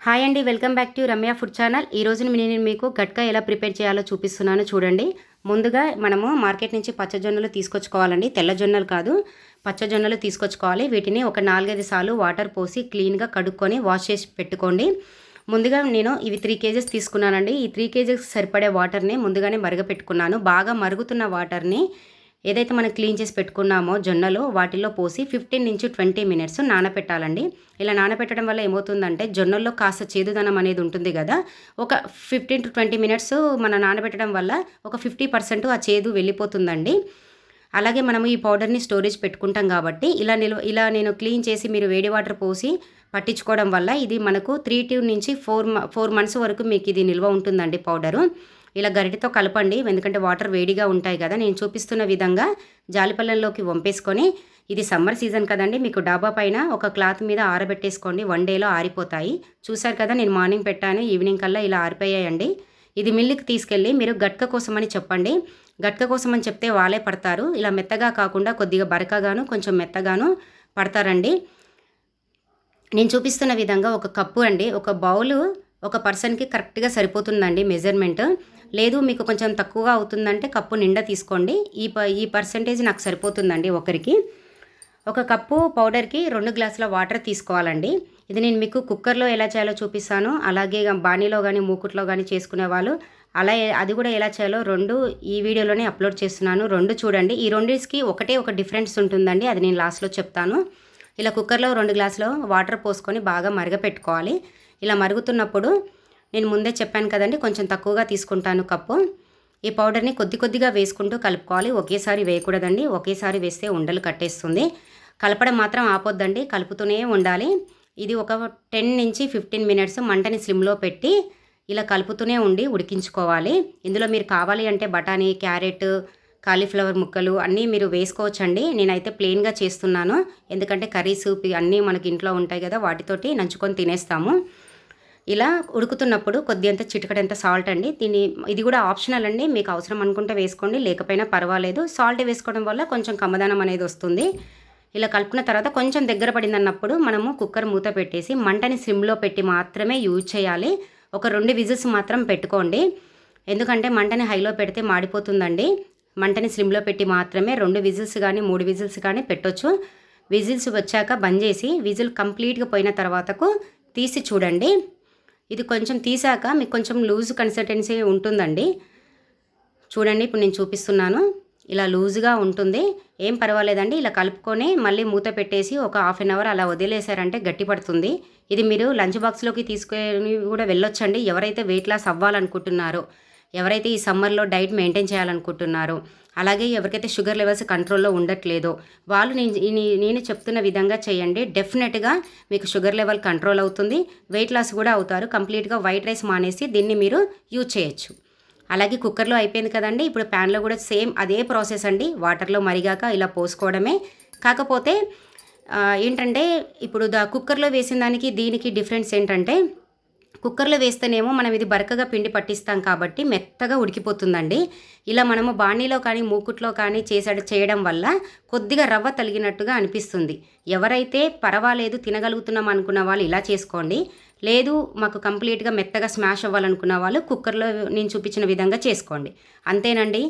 Hi అండి, welcome back to Ramya food channel. ఈ రోజు నేను మీకు గట్కా ఎలా ప్రిపేర్ చేయాలో చూపిస్తున్నాను చూడండి. ముందుగా మనము మార్కెట్ నుంచి పచ్చజొన్నలు తీసుకొచ్చుకోవాలండి. తెల్ల జొన్నలు కాదు, పచ్చజొన్నలు తీసుకొచ్చుకోవాలి. వీటిని ఒక 4-5 సార్లు వాటర్ పోసి క్లీన్గా కడుక్కొని వాష్ చేసి పెట్టుకోండి. ముందుగా నేను ఇవి 3 kgs తీసుకున్నానండి. ఈ 3 kgs సరిపడే వాటర్ని ముందుగానే మరగపెట్టుకున్నాను. బాగా మరుగుతున్న వాటర్ని ఏదైతే మనం క్లీన్ చేసి పెట్టుకున్నామో జొన్నలు వాటిల్లో పోసి 15 నుంచి 20 మినిట్స్ నానపెట్టాలండి. ఇలా నానపెట్టడం వల్ల ఏమవుతుందంటే జొన్నల్లో కాస్త చేదుదనం అనేది ఉంటుంది కదా, ఒక 15 to 20 మినిట్స్ మనం నానబెట్టడం వల్ల ఒక 50% ఆ చేదు వెళ్ళిపోతుందండి. అలాగే మనము ఈ పౌడర్ని స్టోరేజ్ పెట్టుకుంటాం కాబట్టి ఇలా నేను క్లీన్ చేసి మీరు వేడి వాటర్ పోసి పట్టించుకోవడం వల్ల ఇది మనకు 3 నుంచి 4 months వరకు మీకు ఇది నిల్వ ఉంటుందండి పౌడరు. ఇలా గరిటెతో కలపండి, ఎందుకంటే వాటర్ వేడిగా ఉంటాయి కదా. నేను చూపిస్తున్న విధంగా జాలిపళ్ళంలోకి వంపేసుకొని, ఇది సమ్మర్ సీజన్ కదండి, మీకు డాబా పైన ఒక క్లాత్ మీద ఆరబెట్టేసుకోండి. 1 dayలో ఆరిపోతాయి. చూసారు కదా, నేను మార్నింగ్ పెట్టాను, ఈవినింగ్ కల్లా ఇలా ఆరిపోయాయండి. ఇది మిల్లుకి తీసుకెళ్ళి మీరు గట్క కోసమని చెప్పండి. గట్క కోసమని చెప్తే వాళ్ళే పడతారు. ఇలా మెత్తగా కాకుండా కొద్దిగా బరకగాను కొంచెం మెత్తగాను పడతారండి. నేను చూపిస్తున్న విధంగా ఒక కప్పు అండి, ఒక బౌలు ఒక పర్సన్కి కరెక్ట్గా సరిపోతుందండి మెజర్మెంట్. లేదు మీకు కొంచెం తక్కువగా అవుతుందంటే కప్పు నిండా తీసుకోండి. ఈ పర్సంటేజ్ నాకు సరిపోతుందండి ఒకరికి. ఒక కప్పు పౌడర్కి 2 గ్లాసుల వాటర్ తీసుకోవాలండి. ఇది నేను మీకు కుక్కర్లో ఎలా చేయాలో చూపిస్తాను. అలాగే బాణీలో కానీ మూకుట్లో కానీ చేసుకునే వాళ్ళు అది కూడా ఎలా చేయాలో 2 ఈ వీడియోలోనే అప్లోడ్ చేస్తున్నాను. 2 చూడండి. ఈ రెండింటికి ఒక డిఫరెన్స్ ఉంటుందండి, అది నేను లాస్ట్లో చెప్తాను. ఇలా కుక్కర్లో 2 గ్లాసుల వాటర్ పోసుకొని బాగా మరగపెట్టుకోవాలి. ఇలా మరుగుతున్నప్పుడు నేను ముందే చెప్పాను కదండి, కొంచెం తక్కువగా తీసుకుంటాను కప్పు. ఈ పౌడర్ని కొద్దిగా వేసుకుంటూ కలుపుకోవాలి. ఒకేసారి వేయకూడదండి, ఒకేసారి వేస్తే ఉండలు కట్టేస్తుంది. కలపడం మాత్రం ఆపొద్దండి, కలుపుతూనే ఉండాలి. ఇది ఒక 10 నుంచి 15 మినిట్స్ మంటని స్లిమ్లో పెట్టి ఇలా కలుపుతూనే ఉండి ఉడికించుకోవాలి. ఇందులో మీరు కావాలి అంటే బఠానీ, క్యారెట్, కాలీఫ్లవర్ ముక్కలు అన్నీ మీరు వేసుకోవచ్చండి. నేనైతే ప్లెయిన్గా చేస్తున్నాను, ఎందుకంటే కర్రీస్ అన్నీ మనకి ఇంట్లో ఉంటాయి కదా, వాటితోటి నంచుకొని తినేస్తాము. ఇలా ఉడుకుతున్నప్పుడు కొద్దిగంత చిటికడంత సాల్ట్ అండి. ఇది కూడా ఆప్షనల్ అండి, మీకు అవసరం అనుకుంటే వేసుకోండి, లేకపోయినా పర్వాలేదు. సాల్ట్ వేసుకోవడం వల్ల కొంచెం కమ్మదనం అనేది వస్తుంది. ఇలా కలుపుకున్న తర్వాత కొంచెం దగ్గర పడిందన్నప్పుడు మనము కుక్కర్ మూత పెట్టేసి మంటని సిమ్లో పెట్టి మాత్రమే యూజ్ చేయాలి. ఒక 2 విజిల్స్ మాత్రం పెట్టుకోండి, ఎందుకంటే మంటని హైలో పెడితే మాడిపోతుందండి. మంటని స్లిమ్లో పెట్టి మాత్రమే 2 విజిల్స్ కానీ 3 విజిల్స్ కానీ పెట్టొచ్చు. విజిల్స్ వచ్చాక బంద్ చేసి విజిల్ కంప్లీట్గా పోయిన తర్వాతకు తీసి చూడండి. ఇది కొంచెం తీసాక మీకు కొంచెం లూజ్ కన్సిస్టెన్సీ ఉంటుందండి. చూడండి, ఇప్పుడు నేను చూపిస్తున్నాను, ఇలా లూజ్గా ఉంటుంది. ఏం పర్వాలేదండి. ఇలా కలుపుకొని మళ్ళీ మూత పెట్టేసి ఒక 1/2 hour అలా వదిలేసారంటే గట్టి పడుతుంది. ఇది మీరు లంచ్ బాక్స్లోకి తీసుకొని కూడా వెళ్ళొచ్చండి. ఎవరైతే వెయిట్ లాస్ అవ్వాలనుకుంటున్నారో, ఎవరైతే ఈ సమ్మర్లో డైట్ మెయింటైన్ చేయాలనుకుంటున్నారో, అలాగే ఎవరికైతే షుగర్ లెవెల్స్ కంట్రోల్లో ఉండట్లేదో వాళ్ళు నేను చెప్తున్న విధంగా చేయండి. డెఫినెట్గా మీకు షుగర్ లెవెల్ కంట్రోల్ అవుతుంది, వెయిట్ లాస్ కూడా అవుతారు. కంప్లీట్గా వైట్ రైస్ మానేసి దీన్ని మీరు యూజ్ చేయొచ్చు. అలాగే కుక్కర్లో అయిపోయింది కదండి, ఇప్పుడు ప్యాన్లో కూడా సేమ్ అదే ప్రాసెస్ అండి. వాటర్లో మరిగాక ఇలా పోసుకోవడమే. కాకపోతే ఏంటంటే ఇప్పుడు కుక్కర్లో వేసిన దానికి దీనికి డిఫరెన్స్ ఏంటంటే, కుక్కర్లో వేస్తేనేమో మనం ఇది బరకగా పిండి పట్టిస్తాం కాబట్టి మెత్తగా ఉడికిపోతుందండి. ఇలా మనము బాణీలో కానీ మూకుట్లో కానీ చేయడం వల్ల కొద్దిగా రవ్వ తలిగినట్టుగా అనిపిస్తుంది. ఎవరైతే పర్వాలేదు తినగలుగుతున్నాం అనుకున్న వాళ్ళు ఇలా చేసుకోండి. లేదు మాకు కంప్లీట్గా మెత్తగా స్మాష్ అవ్వాలనుకున్న వాళ్ళు కుక్కర్లో నేను చూపించిన విధంగా చేసుకోండి. అంతేనండి.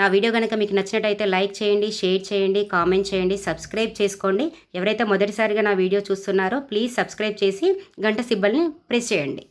నా వీడియో కనుక మీకు నచ్చినట్టయితే లైక్ చేయండి, షేర్ చేయండి, కామెంట్ చేయండి, సబ్స్క్రైబ్ చేసుకోండి. ఎవరైతే మొదటిసారిగా నా వీడియో చూస్తున్నారో ప్లీజ్ సబ్స్క్రైబ్ చేసి గంట సింబల్ని ప్రెస్ చేయండి.